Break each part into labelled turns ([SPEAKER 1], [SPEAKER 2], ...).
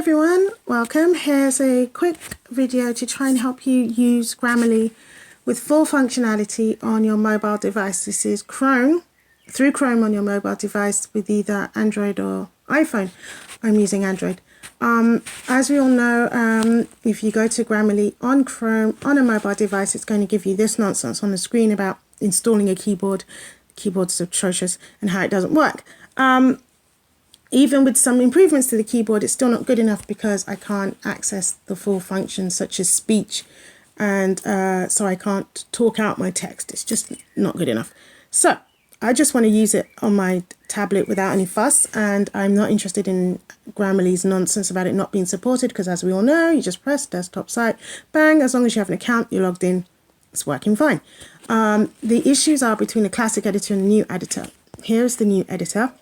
[SPEAKER 1] everyone, welcome. Here's a quick video to try and help you use Grammarly with full functionality on your mobile device. This is Chrome, through Chrome on your mobile device with either Android or iPhone. I'm using Android. As we all know, if you go to Grammarly on Chrome on a mobile device, it's going to give you this nonsense on the screen about installing a keyboard. The keyboard's atrocious and how it doesn't work. Even with some improvements to the keyboard, it's still not good enough because I can't access the full functions such as speech, and so I can't talk out my text. It's just not good enough. So I just want to use it on my tablet without any fuss, and I'm not interested in Grammarly's nonsense about it not being supported, because as we all know, you just press desktop site, bang, as long as you have an account, you're logged in, it's working fine. The issues are between the classic editor and the new editor. Here's the new editor.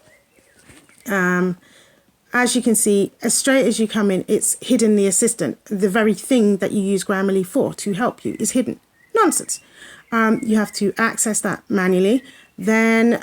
[SPEAKER 1] As you can see, as straight as you come in, it's hidden the assistant. The very thing that you use Grammarly for to help you is hidden. Nonsense. You have to access that manually. Then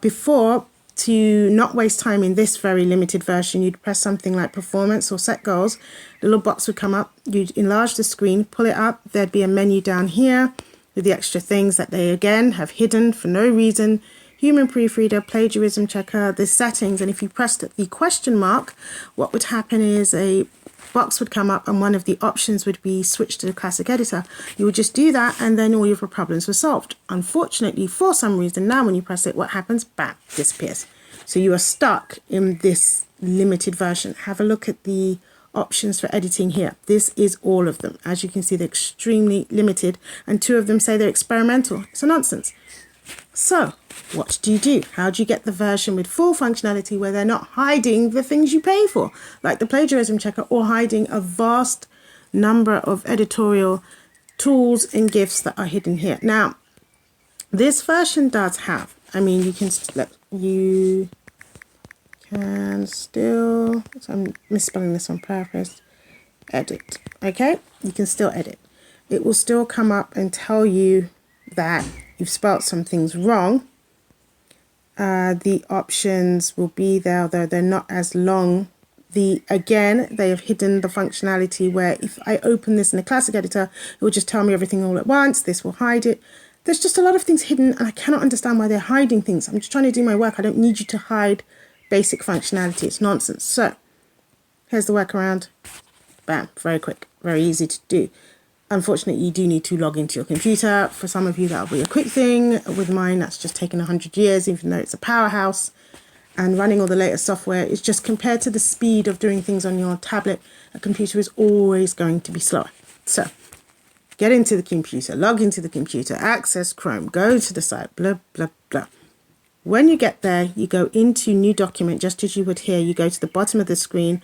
[SPEAKER 1] before, to not waste time in this very limited version, you'd press something like performance or set goals. The little box would come up. You'd enlarge the screen, pull it up. There'd be a menu down here with the extra things that they again have hidden for no reason. Human proofreader, plagiarism checker, the settings, and if you pressed the question mark, what would happen is a box would come up and one of the options would be switched to the classic editor. You would just do that and then all your problems were solved. Unfortunately, for some reason, now when you press it, what happens? Bam, disappears. So you are stuck in this limited version. Have a look at the options for editing here. This is all of them. As you can see, they're extremely limited, and two of them say they're experimental. It's a nonsense. So what do you do? How do you get the version with full functionality where they're not hiding the things you pay for, like the plagiarism checker, or hiding a vast number of editorial tools and gifts that are hidden here? Now, this version does have, you can still, so I'm misspelling this on purpose, edit, okay? You can still edit. It will still come up and tell you that you've spelt some things wrong. The options will be there, though they're not as long. Again, they have hidden the functionality where if I open this in the classic editor, it will just tell me everything all at once. This will hide it. There's just a lot of things hidden, and I cannot understand why they're hiding things. I'm just trying to do my work. I don't need you to hide basic functionality. It's nonsense. So here's the workaround. Bam, very quick, very easy to do. Unfortunately, you do need to log into your computer. For some of you, that'll be a quick thing. With mine, that's just taken 100 years, even though it's a powerhouse. And running all the latest software is just, compared to the speed of doing things on your tablet, a computer is always going to be slower. So get into the computer, log into the computer, access Chrome, go to the site, blah, blah, blah. When you get there, you go into new document, just as you would here. You go to the bottom of the screen.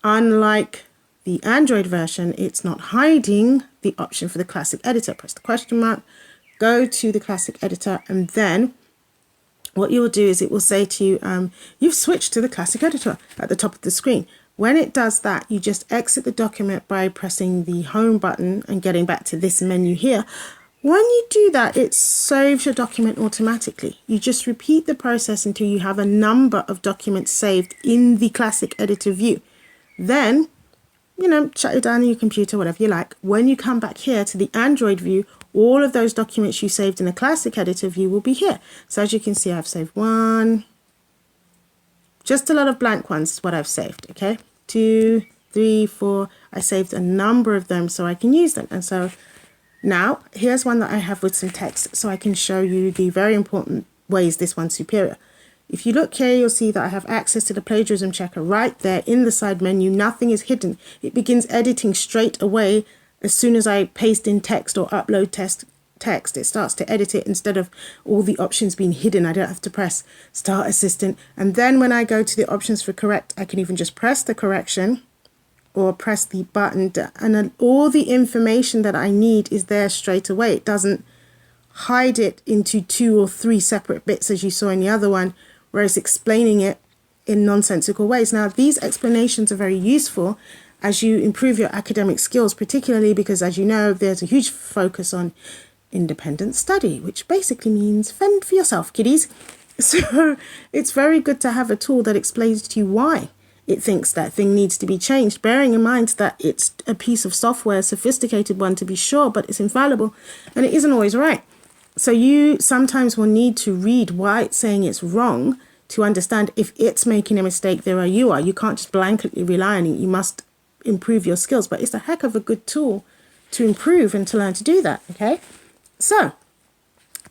[SPEAKER 1] Unlike the Android version, it's not hiding the option for the classic editor. Press the question mark, go to the classic editor, and then what you will do is it will say to you, you've switched to the classic editor at the top of the screen. When it does that, you just exit the document by pressing the home button and getting back to this menu here. When you do that, it saves your document automatically. You just repeat the process until you have a number of documents saved in the classic editor view. Then shut it down on your computer, whatever you like. When you come back here to the Android view, all of those documents you saved in the classic editor view will be here. So as you can see, I've saved one, just a lot of blank ones is what I've saved, okay? 2, 3, 4, I saved a number of them so I can use them. And so now here's one that I have with some text, so I can show you the very important ways this one's superior. If you look here, you'll see that I have access to the plagiarism checker right there in the side menu. Nothing is hidden. It begins editing straight away as soon as I paste in text or upload text. It starts to edit it instead of all the options being hidden. I don't have to press Start Assistant. And then when I go to the options for correct, I can even just press the correction or press the button, and then all the information that I need is there straight away. It doesn't hide it into 2 or 3 separate bits as you saw in the other one, where it's explaining it in nonsensical ways. Now, these explanations are very useful as you improve your academic skills, particularly because, as you know, there's a huge focus on independent study, which basically means fend for yourself, kiddies. So it's very good to have a tool that explains to you why it thinks that thing needs to be changed, bearing in mind that it's a piece of software, a sophisticated one to be sure, but it's infallible and it isn't always right. So you sometimes will need to read why it's saying it's wrong to understand if it's making a mistake, there you are. You can't just blanketly rely on it. You must improve your skills, but it's a heck of a good tool to improve and to learn to do that, okay? So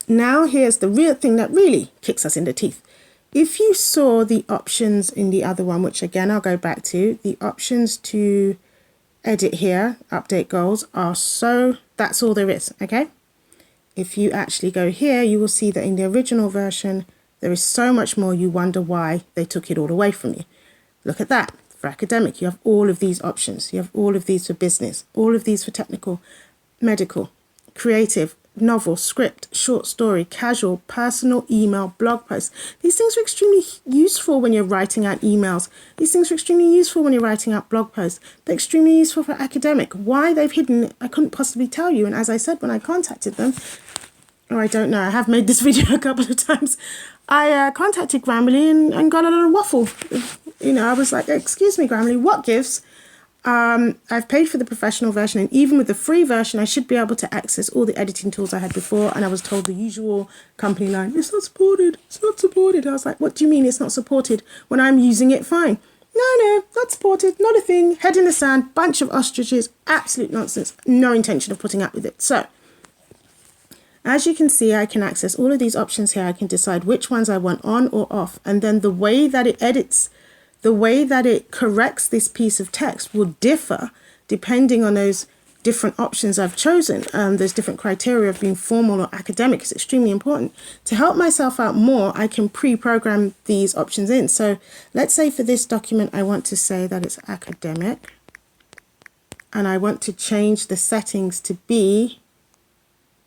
[SPEAKER 1] now here's the real thing that really kicks us in the teeth. If you saw the options in the other one, which again, I'll go back to, the options to edit here, update goals that's all there is, okay? If you actually go here, you will see that in the original version, there is so much more. You wonder why they took it all away from you. Look at that. For academic, you have all of these options. You have all of these for business, all of these for technical, medical, creative, novel, script, short story, casual, personal, email, blog posts. These things are extremely useful when you're writing out emails. These things are extremely useful when you're writing out blog posts. They're extremely useful for academic. Why they've hidden it, I couldn't possibly tell you. And as I said, when I contacted them, I don't know, I have made this video a couple of times. I contacted Grammarly and got a little waffle. I was like, excuse me, Grammarly, what gives? I've paid for the professional version, and even with the free version, I should be able to access all the editing tools I had before. And I was told the usual company line, it's not supported, it's not supported. I was like, what do you mean it's not supported when I'm using it fine? No, not supported, not a thing, head in the sand, bunch of ostriches, absolute nonsense, no intention of putting up with it. So, as you can see, I can access all of these options here. I can decide which ones I want on or off. And then the way that it edits, the way that it corrects this piece of text will differ depending on those different options I've chosen. There's different criteria of being formal or academic. It's extremely important. To help myself out more, I can pre-program these options in. So let's say for this document, I want to say that it's academic. And I want to change the settings to be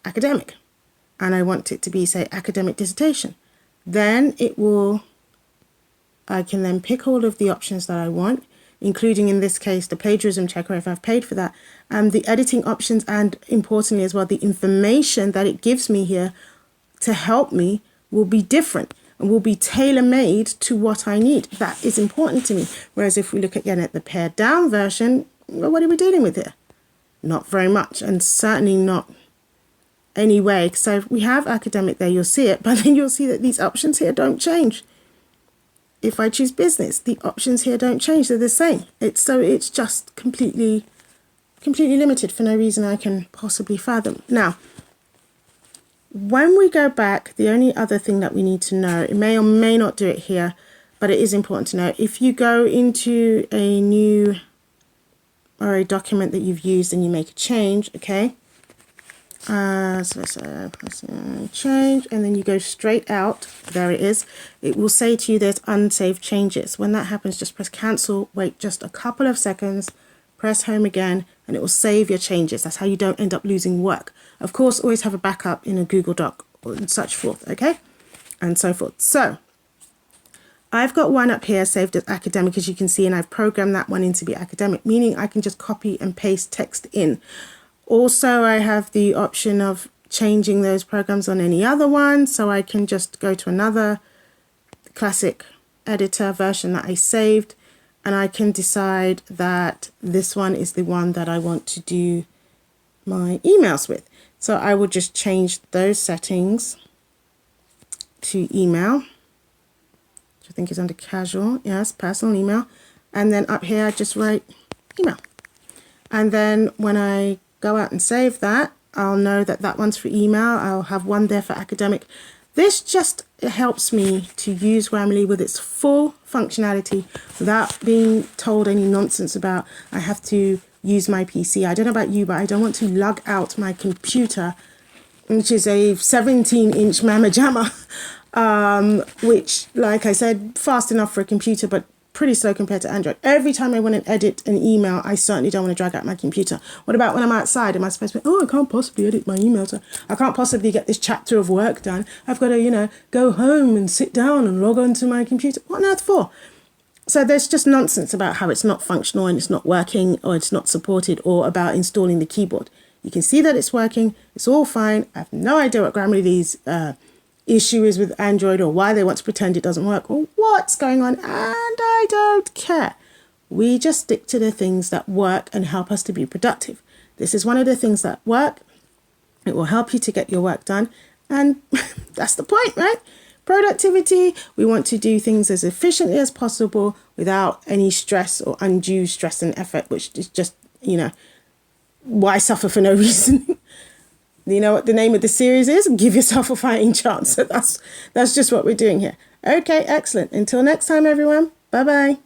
[SPEAKER 1] academic. And I want it to be, say, academic dissertation. Then I can then pick all of the options that I want, including in this case, the plagiarism checker if I've paid for that, and the editing options, and importantly as well, the information that it gives me here to help me will be different and will be tailor-made to what I need. That is important to me. Whereas if we look again at the pared down version, well, what are we dealing with here? Not very much, and certainly not anyway. So if we have academic there, you'll see it, but then you'll see that these options here don't change. If I choose business, the options here don't change, they're the same. It's just completely limited for no reason I can possibly fathom. Now, when we go back, the only other thing that we need to know, it may or may not do it here, but it is important to know, if you go into a new or a document that you've used and you make a change, okay, so let's say change, and then you go straight out, there it is. It will say to you there's unsaved changes. When that happens, just press cancel, wait just a couple of seconds, press home again, and it will save your changes. That's how you don't end up losing work. Of course, always have a backup in a Google Doc and such forth, okay, and so forth. So I've got one up here saved as academic, as you can see, and I've programmed that one in to be academic, meaning I can just copy and paste text in. Also, I have the option of changing those programs on any other one, so I can just go to another classic editor version that I saved, and I can decide that this one is the one that I want to do my emails with. So I will just change those settings to email, which I think is under casual, yes, personal email, and then up here I just write email. And then when I go out and save that, I'll know that that one's for email. I'll have one there for academic. This just helps me to use Grammarly with its full functionality without being told any nonsense about I have to use my PC. I don't know about you, but I don't want to lug out my computer, which is a 17-inch Mamma Jamma, which, like I said, fast enough for a computer, but pretty slow compared to Android. Every time I want to edit an email, I certainly don't want to drag out my computer. What about when I'm outside? Am I supposed to be, I can't possibly edit my email, so I can't possibly get this chapter of work done. I've got to, go home and sit down and log onto my computer. What on earth for? So there's just nonsense about how it's not functional and it's not working or it's not supported, or about installing the keyboard. You can see that it's working. It's all fine. I have no idea what Grammarly's issue is with Android, or why they want to pretend it doesn't work, or what's going on, and I don't care. We just stick to the things that work and help us to be productive. This is one of the things that work. It will help you to get your work done. And that's the point, right? Productivity. We want to do things as efficiently as possible without any stress or undue stress and effort, which is just, why suffer for no reason? You know what the name of the series is? Give yourself a fighting chance. So that's just what we're doing here. Okay, excellent. Until next time, everyone. Bye-bye.